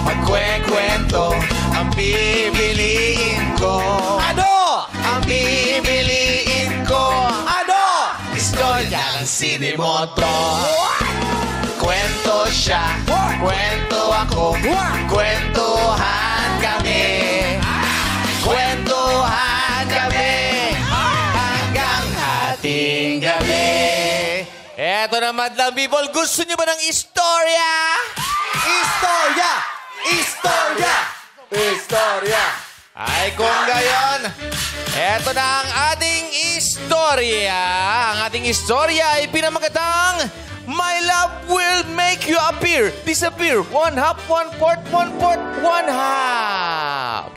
magkwekwento. Ang pipiliin ko. Ano? Ang pipiliin ko. Ano? Istorya ng Sinimoto. Kwento siya, kwento ako, kwentuhan kami. Kwentuhan kami hanggang hating gabi. Eto na, madlang people, gusto niyo ba ng istorya? Istorya! Istorya! Istorya! Ay, kung gayon, eto na ang ating istorya. Ang ating istorya ay pinamagatang My Love Will Make You Appear, Disappear, 1 half, 1 fourth, 1 fourth, 1 half.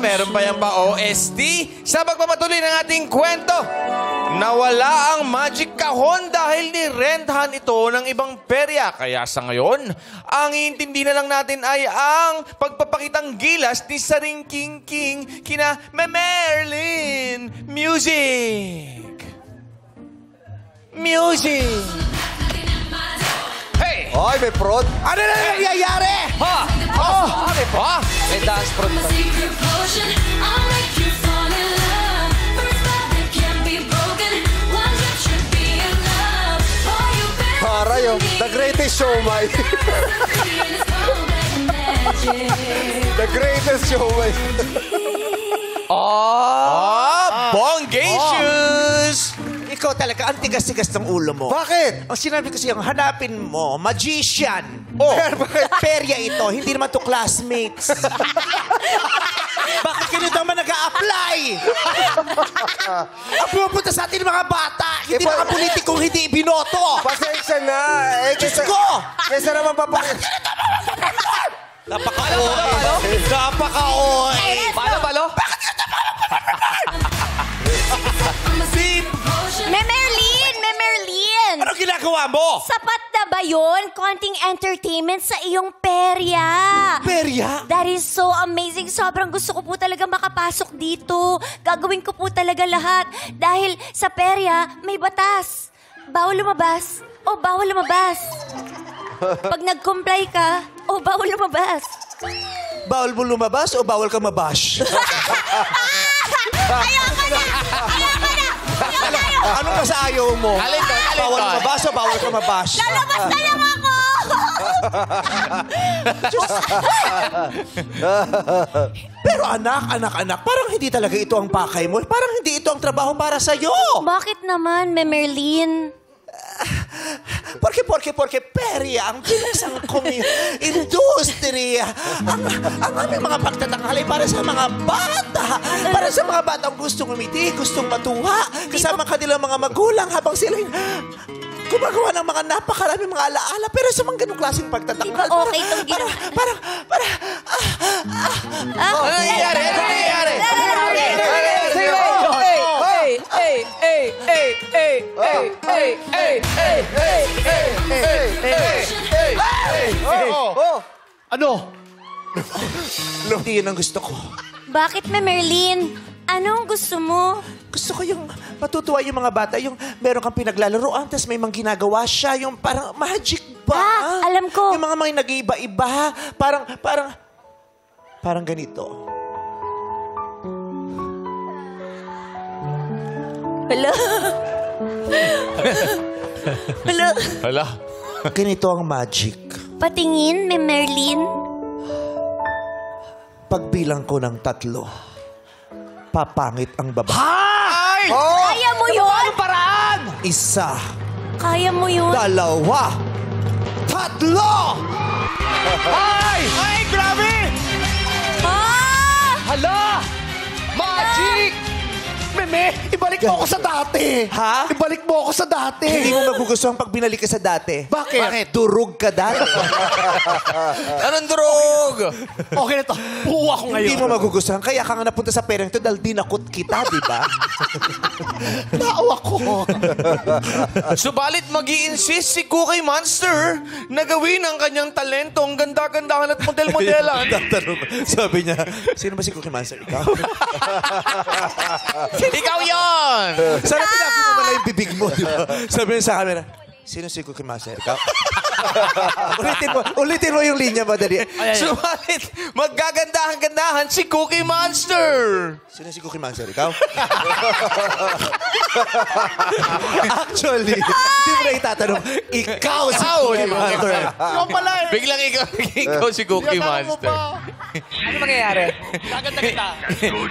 Meron pa yan pa OST. Sa pagpapatuloy ng ating kwento, nawala ang magic kahon dahil nirentahan ito ng ibang perya. Kaya sa ngayon, ang iintindi na lang natin ay ang pagpapakitang gilas ni Saring King King kina Merlin. Music! Music! Hey! Ay, may prod. Ano na nangyayari? Ha! Oh! Ha! May dance prod pa. Para yung The Greatest Showman. The Greatest Showman. Bongacious! Ikaw talaga, ang tigas-tigas ng ulo mo. Bakit? Ang sinabi ko sa'yo, hanapin mo, magician. Oh. Perya ito, hindi naman to classmates. Bakit kayo naman nag-a-apply? Ang pupunta sa atin mga bata, hindi mga politikong hindi ibinoto. Pasensya na. Diyos ko! Kesa naman papakit. Napaka-oy. Napaka-oy. Balo? Merlin! Ano ginagawa mo? Sapat na ba yun? Konting entertainment sa iyong perya. Perya? That is so amazing. Sobrang gusto ko po talaga makapasok dito. Gagawin ko po talaga lahat. Dahil sa perya, may batas. Bawal lumabas o bawal lumabas. Pag nag-comply ka, o bawal lumabas. Bawal mo lumabas o bawal ka mabash? Ayoko na! Ayoko na! Anong mas ayaw mo? Alin doon? Bawal mabas o bawal ka mabash? Lalabas na lang ako! Pero anak, parang hindi talaga ito ang pakay mo. Parang hindi ito ang trabaho para sa'yo. Bakit naman, Merlin? Porque perya ang bilasang industriya. Ang aming mga pagtatanghal ay para sa mga bata. Para sa mga batang gustong umiti, gustong matuwa. Kasama kanilang mga magulang habang sila gumagawa ng mga napakaraming mga alaala. Pero sa mga ganong klaseng pagtatanghal, Diba okay itong ginawa? Ano nangyayari? Ano nangyayari? Ano? Hindi yun ang gusto ko. Bakit, Merlin? Anong gusto mo? Gusto ko yung matutuwa yung mga bata, yung meron kang pinaglalaroan, tapos may mga ginagawa siya, yung parang magic ba? Alam ko. Yung mga nag-iiba-iba, parang ganito. Hello? Hello? Hala. Ganito ang magic. Patingin, Merlin? Pagbilang ko ng 3, papangit ang babae. Ay! Kaya mo yun? Paraan! 1, Kaya mo yun? 2, 3! Ay! Ay, grabe! Ah! Hala! Magic! Meme, ibalik mo ako sa dati. Ha? Ibalik mo ako sa dati. Hindi mo magugustuhan pag binalik ka sa dati. Bakit? Durog ka dati. Anong drog? Okay na to. Buwa ko ngayon. Hindi mo magugustuhan. Kaya ka nga napunta sa perang ito dahil dinakot kita, di ba? Naawa ko. Subalit mag-i-insist si Cookie Monster na gawin ang kanyang talento, ang ganda-gandahan at model-modelan. Sabi niya, sino ba si Cookie Monster? Ikaw? Ikaw yon! Sana tinago mo pala yung bibig mo, di ba? Sabi niya sa camera, Sino si Cookie Monster? Ikaw? ulitin mo yung linya, madali. Sumalit, maggagandahan-gandahan si Cookie Monster. Sino si Cookie Monster? Ikaw? Actually, hindi mo na itatanong, ikaw si Cookie Monster. Ikaw pala eh. Biglang ikaw si Cookie Akala mo Monster. ba? Ano mangyayari? Gaganda-ganda.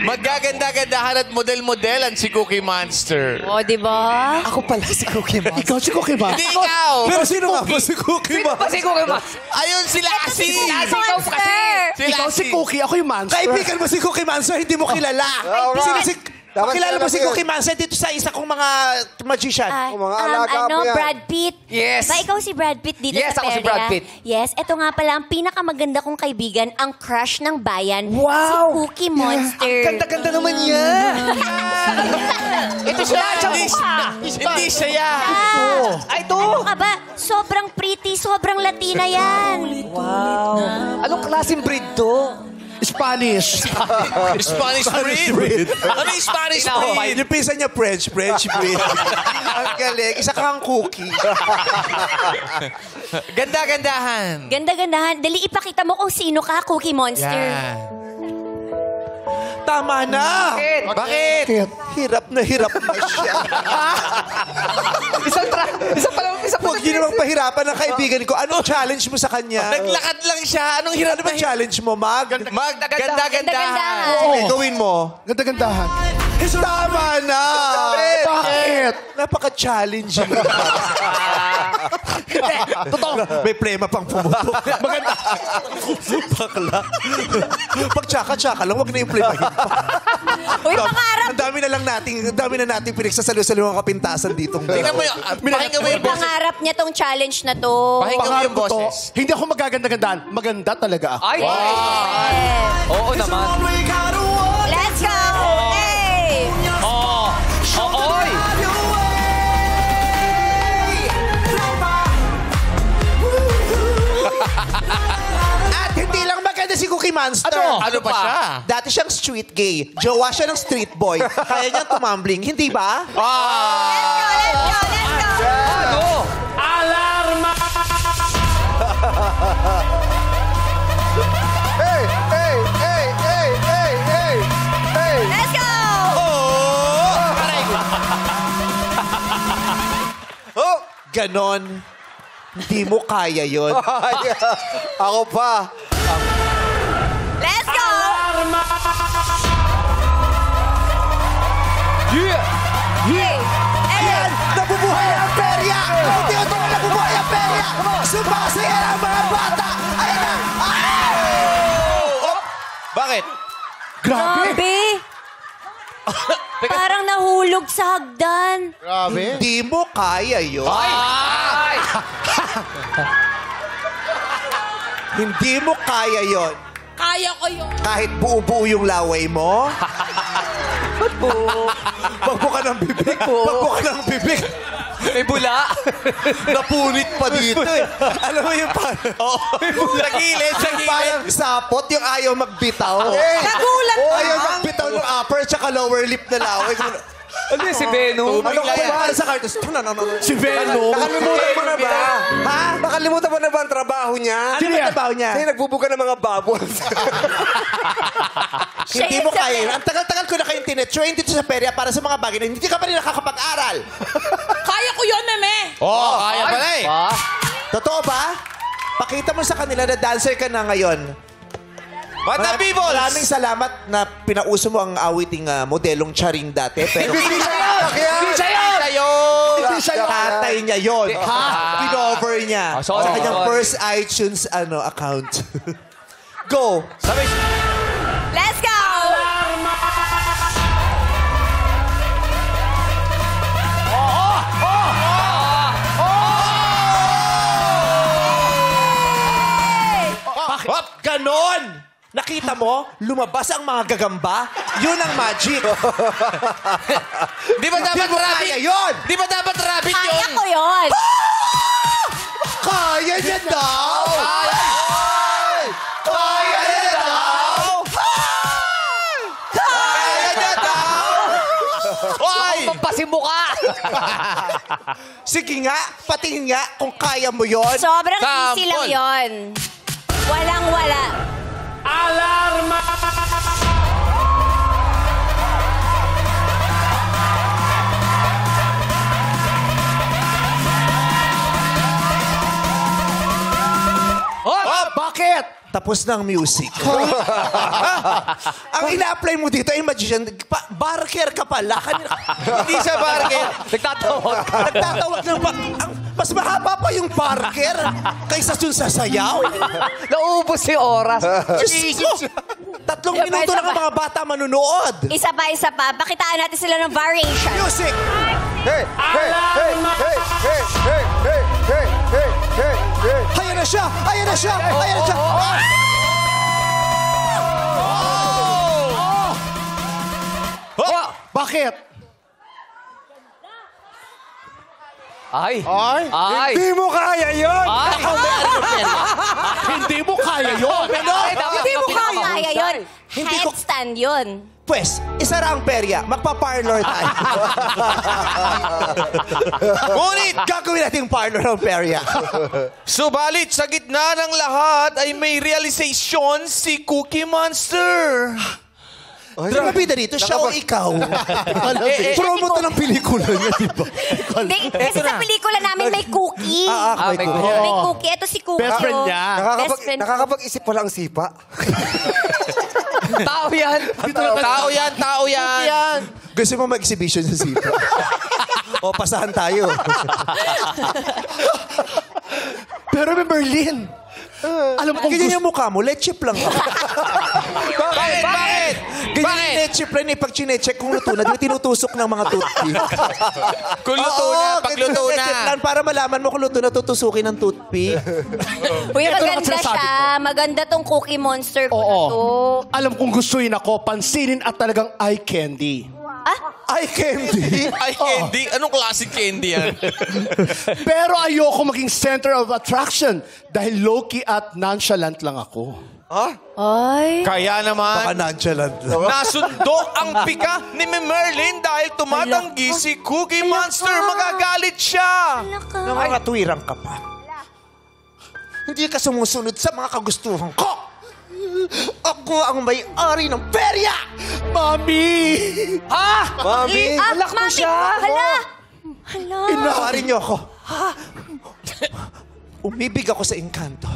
Maggagandahan at model-modelan si Cookie Monster. O, di ba? Ako pala si Cookie Monster. Ikaw si Cookie Hindi Monster. ikaw! Pero sino nga ba si Cookie Monster? Si Cookie Monster. Ayun sila kasi! Monster! Ikaw si Cookie, ako yung monster. Kaibigan mo si Cookie Monster, hindi mo kilala. Sino si... Pakilala mo si Cookie Monster dito sa isa kong mga magician. mga alaga mo yan. Brad Pitt. Yes. Ba, ikaw si Brad Pitt dito Yes, sa ako si Peria? Brad Pitt. Yes, ito nga pala ang pinakamaganda kong kaibigan, ang crush ng bayan, Wow. si Cookie Monster. Ganda-ganda naman yan. Ito siya. Hindi siya yan. Ay, ito. Ano ka ba? Sobrang pretty, sobrang Latina yan. Wow. Anong klaseng breed to? Spanish. Spanish breed. Ano yung Spanish breed? Yung pinsan niya French breed. Ang galing. Isa kang cookie. Ganda-gandahan. Ganda-gandahan. Dali, ipakita mo kung sino ka, Cookie Monster. Yan. Tama na. Bakit? Hirap na siya. Huwag niyo namang pahirapan ng kaibigan ko. Anong challenge mo sa kanya? Naglakad lang siya. Anong hirap Ano ba challenge mo, Mag? Ganda-gandahan. Okay, gawin mo. Ganda-gandahan. Tama na. Bakit? Napaka-challenging. Totoo. May prema pang pumutok. Maganda. Bakla. Pag tsaka-tsaka lang, huwag na yung premahin pa. Uy, pangarap. Ang dami na nating pinagsasalo-salo ang kapintasan dito. Tingnan mo yung... Pakinggan mo Uy, yung boses. pangarap niya tong challenge na to. Pakinggan mo Pangarap yung ko to. boses. Hindi ako magaganda-gandaan. Maganda talaga ako. Ay! Oo naman. Let's go! Hey! Oy! At hindi lang maganda si Cookie Monster. Ano pa siya? Dati siyang street gay. Jowa siya ng street boy. Kaya niyang tumambling. Hindi ba? Let's go! Ano? Alarma! Hey, hey, hey, hey, hey, hey, hey. Let's go! Oh! Ganon. Hindi mo kaya yon. Ako pa. Let's go! Yeah! Hey! Hey! Ayan! Nabubuhay ang perya! Unti-unti na nabubuhay ang perya! Sumasaya ang mga bata! Ayan na! Bakit? Grabe! Parang nahulog sa hagdan. Grabe. Hindi mo kaya yon. Ay! Hindi mo kaya yon. Kaya ko yun. Kahit buo-buo yung laway mo. Magbuka ng bibig. Magbuka ng bibig. May bula. Napunit pa dito eh. Alam mo yung parang... Sa gilid, sa gilid. Parang sapot yung ayaw magbitaw. Nagulat ka. Ayaw magbitaw ng upper tsaka lower lip na laway. Ano yun, si Venom? Ano ka yan. ba? Sa cartos? Si Venom? Nakalimutan mo na ba? Ha? Nakalimutan mo na ba ang trabaho niya? Ano ba trabaho niya? Kasi nagbubuga ng mga bubbles. Hindi mo kaya. Ang tagal-tagal ko na kayong tinetrain dito sa perya para sa mga bagay na hindi ka pa rin nakakapag-aral. Kaya ko yun, meme. Oo, kaya pala eh. Totoo ba? Pakita mo sa kanila na dancer ka na ngayon. Bata people! Maraming salamat na pinauso mo ang awiting modelong Charing dati. Pero Hindi siya yun! tatay niya yon. Pinover niya. sorry, Sa kanyang sorry. first iTunes account. Go! Let's go! Hop! Ganon! Nakita mo? Lumabas ang mga gagamba? Yun ang magic. Di ba dapat Hindi mo rabbit? kaya yun! Di ba dapat rabbit yun? Kaya ko yun. Kaya niya daw! Kaya niya daw! Kaya niya daw! Hoy! Pampasimbo ka! Sige nga, patingin nga kung kaya mo yon. Sobrang easy lang Sample. yon. Walang-wala. Alarma! Oh, bakit? Tapos ng music. Ang ina-apply mo dito ay magician. Barker ka pala. Hindi siya barker. Nagtatawag ng... mas mahaba pa yung barker kaysa dun sa sayaw. Naubos yung oras. Diyos ko! 3 minuto lang ang mga bata manunood. Isa pa. Pakitaan natin sila ng variation. Music! Hey, hey, hey, hey, hey, hey, hey, hey, hey, hey, hey. Ayan na siya! Ayan na siya! Ayan na siya! Bakit? Ay. Hindi mo kaya yun! Hindi mo kaya yun. Hindi mo kaya yun. Hindi ko- Headstand yun. Pwes, isara ang perya. Magpa-parlor tayo. Ngunit, Gagawin natin yung parlor ng perya. subalit sa gitna ng lahat ay may realization si Cookie Monster. Drabida dito, siya o ikaw. Promo to ng pelikula niya, di ba? Hindi, kasi sa pelikula namin may cookie. May May cookie. Ito si Cookie. Best friend oh. niya. Best friend ko. Nakakapag-isip pala ang sipa. Tao yan. Tao yan. Gusto mo mag-exhibition sa sipa? O, pasahan tayo. Pero may Berlin. Alam mo kung Ganyan yung mukha mo, let's lang ako. Bakit? Ganyan yung let's lang eh, pag chinecheck kung luto na, di ba tinutusok ng mga toothpick? Kung luto na, pagluto na. Plan para malaman mo kung luto na, tutusukin ng toothpick. Uy, Ito maganda naman sinasabi siya. Maganda tong Cookie Monster ko na Oo. to. Alam kong gustuin ako, pansinin at talagang eye candy. Ay, candy. Ay, candy. Anong klaseng candy yan? Pero ayoko maging center of attraction dahil low-key at nonchalant lang ako. Ay. Kaya Baka naman, nonchalant lang. nasundo ang pika ni Merlin dahil tumatanggi si Cookie Monster. Magagalit siya. Nakakatwirang ka pa. Hindi ka sumusunod sa mga kagustuhan ko. Ako ang may-ari ng perya! Mami! Mami! Alak mo siya. Hala. Inawarin niyo ako. Umibig ako sa engkanto.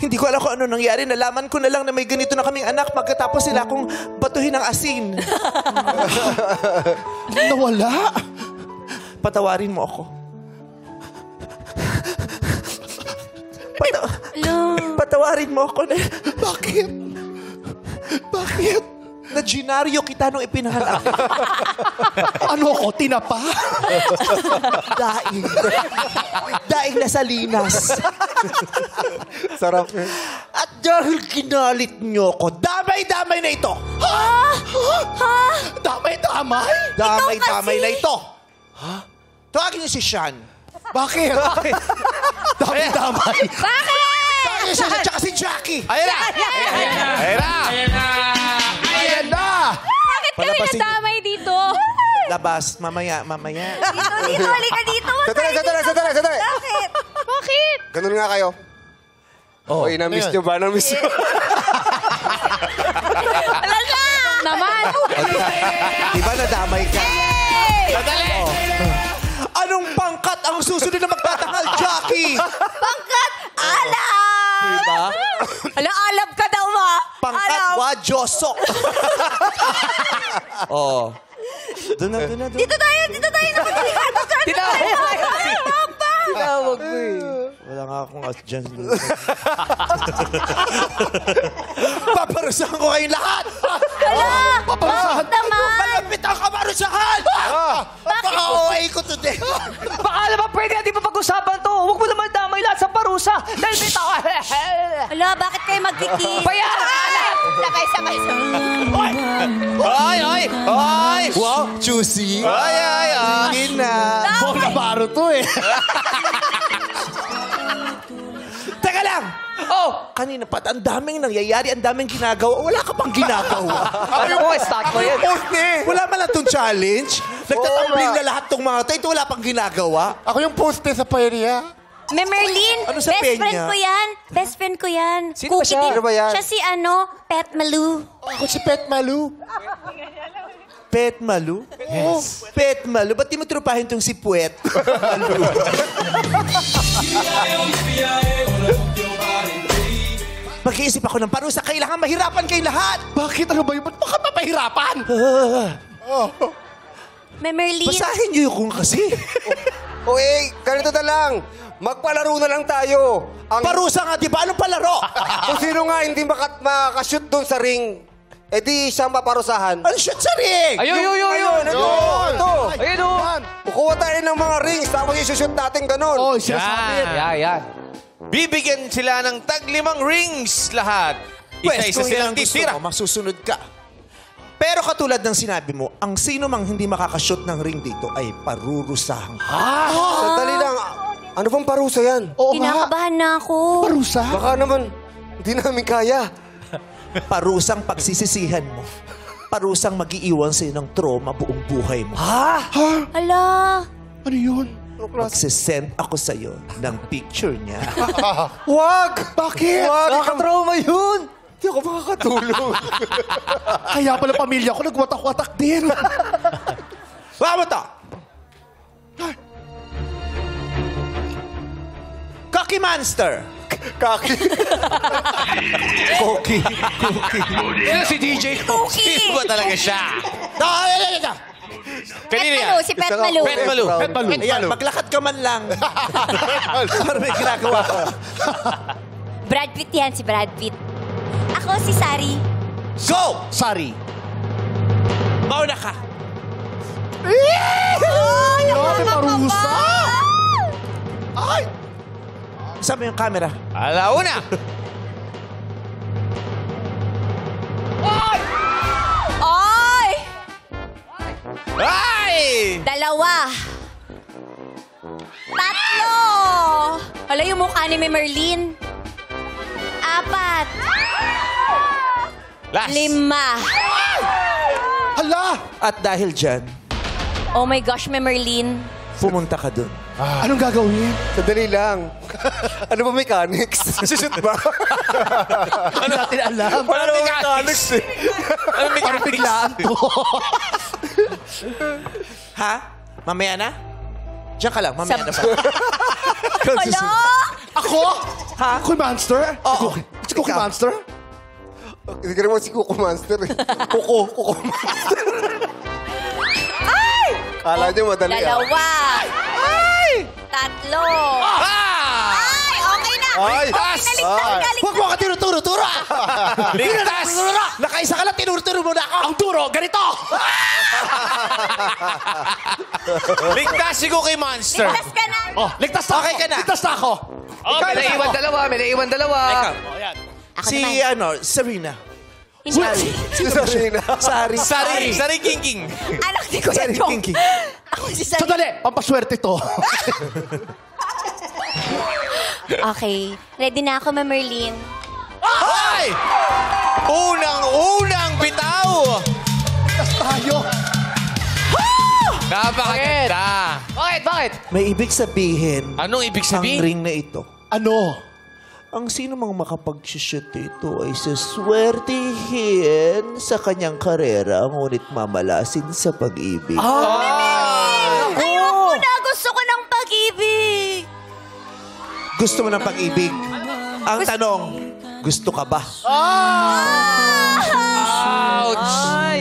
Hindi ko alam kung ano nangyari. Nalaman ko na lang na may ganito na kaming anak pagkatapos sila akong batuhin ng asin. Nawala? Patawarin mo ako. Patawarin mo ako na... Bakit? Bakit? Na ginaryo kita nung ipinahanap. Ano ko, tinapa? Daing. Daing na sa linas. Sarap. At dahil ginalit niyo ko, damay-damay na ito. Damay-damay? Damay-damay na ito. Tawagin niyo si Sean. Bakit? Damay-damay. Tawagin niyo si Sean at si Jackie. Ayan na. Ayan na! Bakit kami Palabasin niyo. nadamay dito? Labas, mamaya. Dito, halika dito. Sandali. Bakit? Ganun nga kayo. Oh, Oy, na-miss nyo ba? Na-miss nyo? Wala na. Naman. Di ba nadamay ka? Madali. Anong pangkat ang susunod na magtatangal, Jackie? Pangkat. Alam. Diba? Alab ka daw ba? Pangkat Wajosok. Oh. Doon na. Dito tayo. Tinawag mo Wala nga akong as dyan. Paparusahan ko kayong lahat! Paparusahan. Naman. Malapit ang kamarusahan! Baka-OA ko today. Baka naman pwede natin mapag-usapan to. Huwag mo naman damay lahat sa parusa. Dahil may tao. Hala, bakit kayo magkikis? Bayaran! Sabay. Ay! Wow, juicy. Ay! Hindi na. Bonabaro to eh. Teka lang! Oh! Kanina pa, ang daming nangyayari, ang daming ginagawa. Wala ka pang ginagawa. Ano ko, start mo yan. Wala man lang itong challenge. Nagtatambling na lahat tong mga ito. Ito wala pang ginagawa. Ako yung poste sa paella. Merlin, Ano sa best penya? friend ko yan. Best friend ko yan. Sino ba siya? din. Sino ba yan? Siya si Pet Malu. Ako si Pet Malu. Pet Malu? Yes. Pet Malu? Ba't di mo trupahin itong si Puwet? Malu. Mag-iisip ako ng parusa. Kailangan mahirapan kayo lahat. Bakit? Ano ba yun? Ba't baka mapahirapan? Merlin. Basahin niyo yung kung kasi. O ganito na lang. Magpalaro na lang tayo. Parusa nga, di ba? Anong palaro? Kung sino nga hindi makashoot doon sa ring, edi siyang maparusahan. Ano shoot sa ring? Ayun. Ito. Ayun, oh. Kukuha tayo ng mga rings, tapos isushoot natin ganun. Oh, siya sabi. Yan. Bibigyan sila ng tag-5 rings lahat. Isa-isa kung yan silang ang gusto titira. mo, masusunod ka. Pero katulad ng sinabi mo, ang sino mang hindi makakashoot ng ring dito ay parurusahan. Sandali lang. Ano bang parusa yan? Oo nga. Kinakabahan na ako. Parusa? Baka naman, hindi namin kaya. Parusang pagsisisihan mo. Parusang mag-iiwan sa'yo ng trauma buong buhay mo. Ala. Ano yun? Magsisend ako sa'yo ng picture niya. Wag! Bakit? Wag! Nakakatrauma yun. Hindi ako makakatulog. Kaya pala pamilya ko nagwatak-watak din. Wala mo to! Cocky Monster! Kaki. Cocky. Sino si DJ? Sino ba talaga siya? Kanina yan? Si Pet Malu. Pet Malu. Pet Malu. Ayan, maglakad ka man lang. Para may ginagawa ka. Brad Pitt yan, si Brad Pitt. Ako si Sari. Go! Sorry. Mauna ka. Grabe, parusa. Ay! Sabi yung camera. Alauna. Ay! Ay! Dalawa. Tatlo. Hala, yung mukha ni Merlin. 4. Last. 5. Hala! At dahil dyan, Oh my gosh, Merlin. pumunta ka dun. Anong gagawin? Sandali lang. Ano ba mechanics? Sushoot ba? Hindi natin alam. Ano mechanics eh? Ano Parang mechanics? biglaan to. Ha? Mamaya na? Diyan ka lang, mamaya na pa. Hala! Ako? Ha? Cookie Monster? Oo. Si Cookie Ikaw. Monster? Hindi ka naman si Kuko Monster. Kuko Monster. Ay! Kala niyo madali ah. 2. Ay! 3. Ah! Ay, okay na. Ay! Ligtas na. Huwag mo ka tinuturo-turo ah! Ligtas! Nakaisa ka lang, tinuturo mo na ako! Ang duro, ganito! Ligtas si Cookie Monster. Ligtas ka na. Oh, ligtas na Okay ako. ka na. Ligtas na ako. Oh, may naiwan dalawa. Ikaw. Ako Si, naman. Serena. Hindi. Si Sarina. Sari. Sari King. Anak ni Kuya Sari Chong. Kinky. Ako si Sari. Sandali, pampaswerte to. Okay. Ready na ako, Merlin. Ay! Unang bitaw! Ligtas tayo. Napakaganda. Bakit? May ibig sabihin, Anong ibig ang sabihin? ring na ito. Ano? Ang sino mang makapag-shoot dito ay saswertihin sa kanyang karera, ngunit mamalasin sa pag-ibig. Ayoko na. Gusto ko ng pag-ibig. Gusto mo ng pag-ibig? Ang tanong, gusto ka ba? Ouch!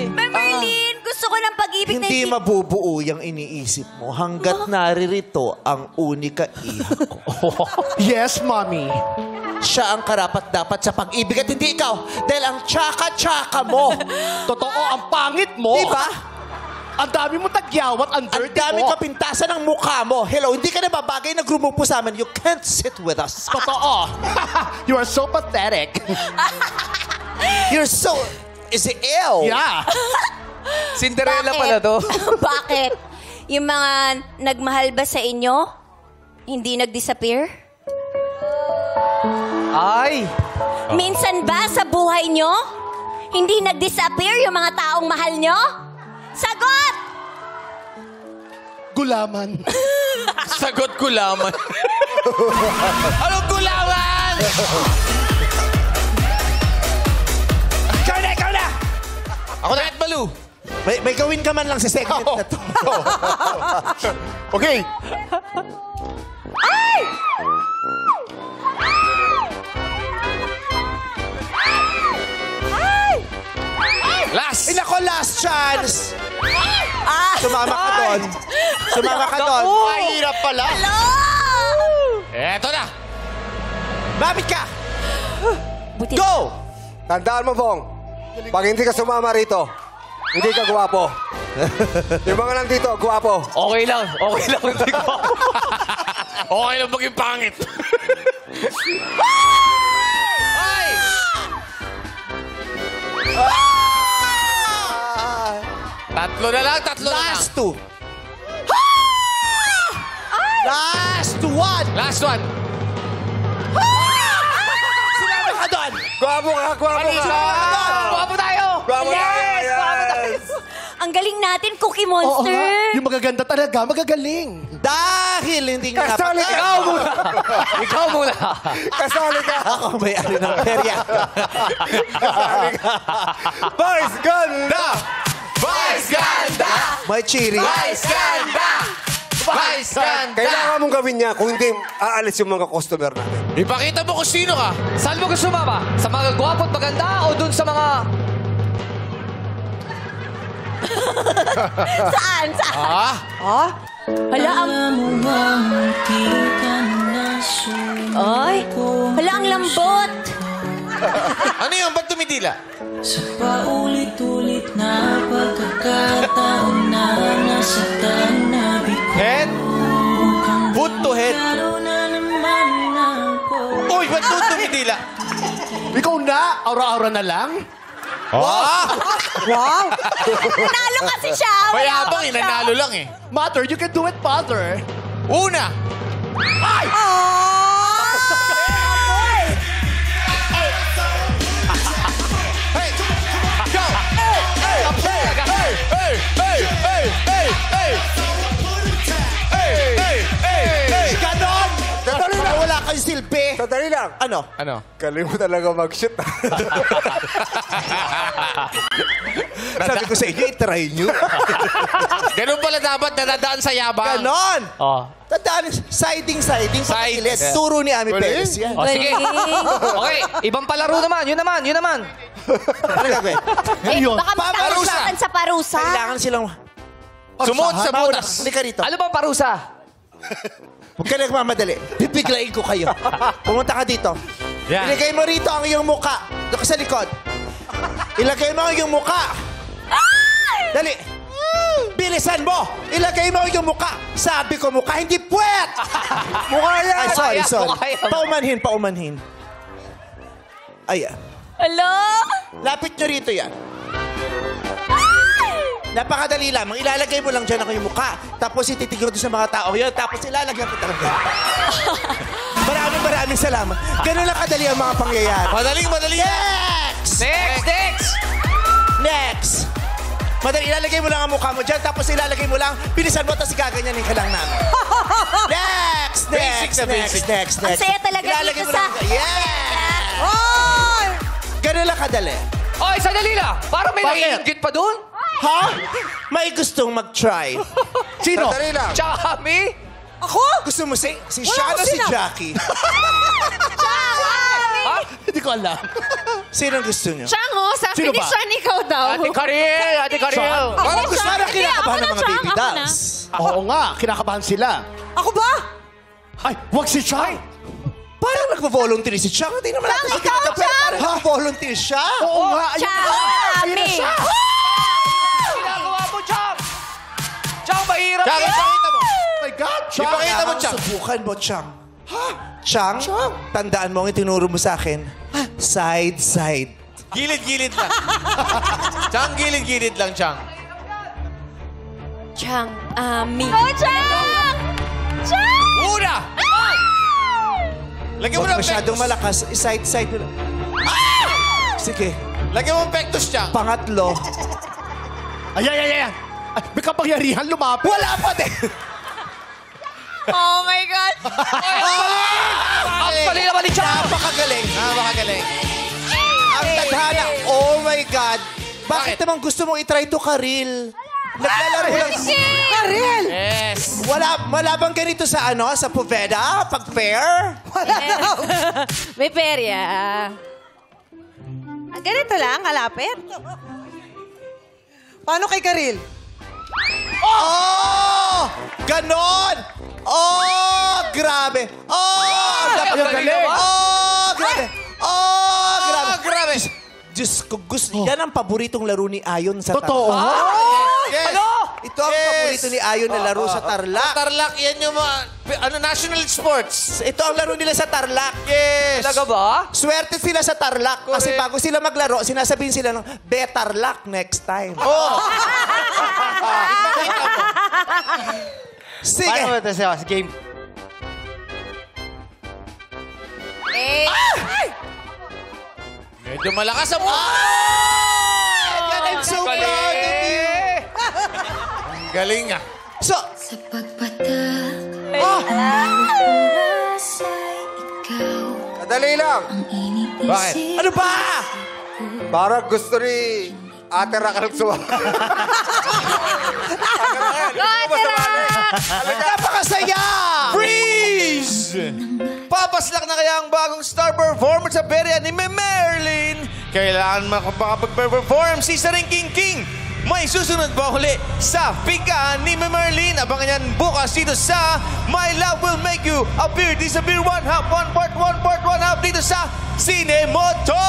Merlin, gusto ko ng pag-ibig na Hindi mabubuo yung iniisip mo hanggat naririto ang unika iha ko. Yes, mommy. Siya ang karapat-dapat sa pag-ibig at hindi ikaw. Dahil ang tsaka-tsaka mo. Totoo, ang pangit mo. Diba? Ang dami mo tagyawat, ang Ang dirty dami mo. kapintasan ng mukha mo. Hello, hindi ka na babagay na gumupo sa amin. You can't sit with us. Totoo. You are so pathetic. You're so... Is it ill? Yeah. Cinderella Bakit? pala to. Bakit? Yung mga nagmahal ba sa inyo, hindi nag-disappear? Ay! Minsan ba sa buhay nyo, hindi nag-disappear yung mga taong mahal nyo? Sagot! Gulaman. Sagot gulaman. Anong gulaman? Ikaw na! Ako na, Balu. May gawin ka man lang sa segment na to. Okay. Last. Ay, nako, last chance! Sumama ka doon. Sumama ka doon. Mahirap pala. Hello! Eto na. Mabit ka! Buti Go! Tandaan mo, Bong. Pag hindi ka sumama rito, hindi ka guwapo. Yung mga nandito, guwapo. Okay lang. Okay lang. Hindi ko. Okay lang maging pangit. Ay! Tatlo na lang. Last two. Last one! Last one. Sumama ka doon! Guwapo ka, guwapo ka. Guwapo tayo! Guwapo tayo. Yes! ang galing natin, Cookie Oo Monster. nga. Yung magaganda talaga, magagaling. Dahil hindi nyo Kasali ka. Ikaw muna! Ikaw muna! Kasali ka. Ako may-ari ng perya. Boys, ganda. Vice Ganda! May chiri. Vice Ganda! Vice Ganda! Kailangan mong gawin niya kung hindi aalis yung mga customer natin. Ipakita mo kung sino ka. Saan mo gusto sumama? Sa mga gwapo at maganda o dun sa mga... Saan? Saan? Ah? Hala, ang... Ay, hala, ang lambot. Ano yun? Ba't tumitila? Sa paulit-ulit na pagkakataon na nasaktan na bigla. Head? Foot to head. Laro na naman ako. Uy, ba't doon tumitila? Ikaw na, aura-aura na lang. Ah! Nanalo kasi siya. Wala Mayabang, akong siya. nanalo lang eh. Mother, you can do it, Mother. Una! Hey! Go! Hey! Hey! Hey! Hey! Hey! Hey! Hey! Hey! Hey! Hey! Hey! Ganon! Sandali lang. Wala kayong silbi. Sandali lang. Ano? Ano? Galing mo talaga mag-shoot. Sabi ko sa inyo, itry nyo. Ganun pala dapat nadadaan sa yabang. Ganon! Oh. Tandaan, siding sa Side. gilid. Turo ni Ami Perez yan. Oh, sige. Galing. Okay, ibang palaro naman. Yun naman, yun naman. Ano gagawin? Ayun. Baka magkakasakan sa parusa. Kailangan silang... Sumuot sa Mauna, butas. halika rito. Ano bang parusa? Huwag ka nagmamadali. Bibiglayin ko kayo. Pumunta ka dito. Yan. Ilagay mo rito ang iyong muka. Doon ka sa likod. Ilagay mo ang iyong muka. Dali. Bilisan mo. Ilagay mo ang iyong muka. Sabi ko muka, hindi puwet. Mukha yan. Ay, sorry, Mukha yan, sorry. mukha yan. Paumanhin, paumanhin. Ayan. Hello? Lapit nyo rito yan. Napakadali lamang. Ilalagay mo lang dyan ang iyong mukha. Tapos ititigil doon sa mga tao yun. Tapos ilalagyan ko talaga. Maraming salamat. Ganun lang kadali ang mga pangyayari. Madali. Next! Next! Next! Madali, ilalagay mo lang ang mukha mo dyan. Tapos ilalagay mo lang, bilisan mo, tapos gaganyanin ka lang namin. Next! Basic na basic. Next! Ang saya talaga Ilalagay dito mo sa... lang. Yeah! Ganun lang kadali. Oy, sandali lang. Parang may Bakit? naiingit pa doon. Ha? May gustong mag-try. Sino? Sandali lang. Tsaka kami. Gusto mo si Sean o si Jackie? Ha? Hindi ko alam. Sino gusto niyo? Chango, sabi Sino ni ba? Sean, ikaw daw. Ate Karil! Ate Karil! Parang gusto Sean. na Hindi, kinakabahan ako ng na, mga Sean. baby Ako na. dolls. Oo nga, kinakabahan sila. Ako ba? Ay, wag si Chai. Parang nagvo-volunteer si Chang. Hindi naman natin siya ikaw, kinakapit. Chang! Parang nagvo-volunteer siya. Oo nga. ayun Ciao, na. Ami. Ginagawa mo, Chang! Chang, mahirap Chang, yan! ipakita mo. Oh my God, Chai. Ipakita mo, Chang. Subukan mo, Chang. Ha? Chang? Tandaan mo ang itinuro mo sa akin. Side. Gilid-gilid lang. Chang, gilid-gilid lang, Chang. Chang, Ami. Oh, Chang! Chang! Una! Lagyan mo Huwag ng masyadong pectus. malakas. Side mo lang. Ah! Sige. Lagyan mo ng pectus dyan. Pangatlo. Ay. May kapangyarihan lumapit. Wala pa din. Oh my God! Ang pali naman ni Chang! Napakagaling. Napakagaling. Ang tadhana. Oh my God. Bakit Bakit? naman gusto mong itry to, Karil? Naglalaro lang. Karel! Yes. Wala bang ganito sa sa Poveda? Pag fair? May perya. Ganito lang, kalapit. Paano kay Karil? Oh! Ganon! Oh! Grabe! Oh! galing. Oh! Grabe! Oh! Grabe! Ah, grabe. Diyos ko, yan ang paboritong laro ni Ayon sa Totoo. Tarlac. Yes. Ano? Ito ang paborito ni Ayon na laro sa Tarlac. Tarlac, yan yung mga national sports. Ito ang laro nila sa Tarlac. Yes. Talaga ba? Swerte sila sa Tarlac. Kasi Correct. bago sila maglaro, sinasabihin sila ng, Tarlac next time. Oh. Sige. Paano ito siya? Game. Medyo malakas ang... I'm so proud of you. Galing ah. So, Sa pagpatak oh, oras ay ikaw Madali lang. ang iniisip. Bakit? ano ba? Parang gusto ni Ate Raquel sumama. Napakasaya! Freeze! Papaslak na kaya ang bagong star performer sa perya ni Merlin? Kailangan makapag-perform si Saring King. May susunod ba uli sa Pika ni Merlin? Abangan yan bukas dito sa My Love Will Make You Appear, Disappear, One Half, One Part, One Part, One Half dito sa Cinemoto!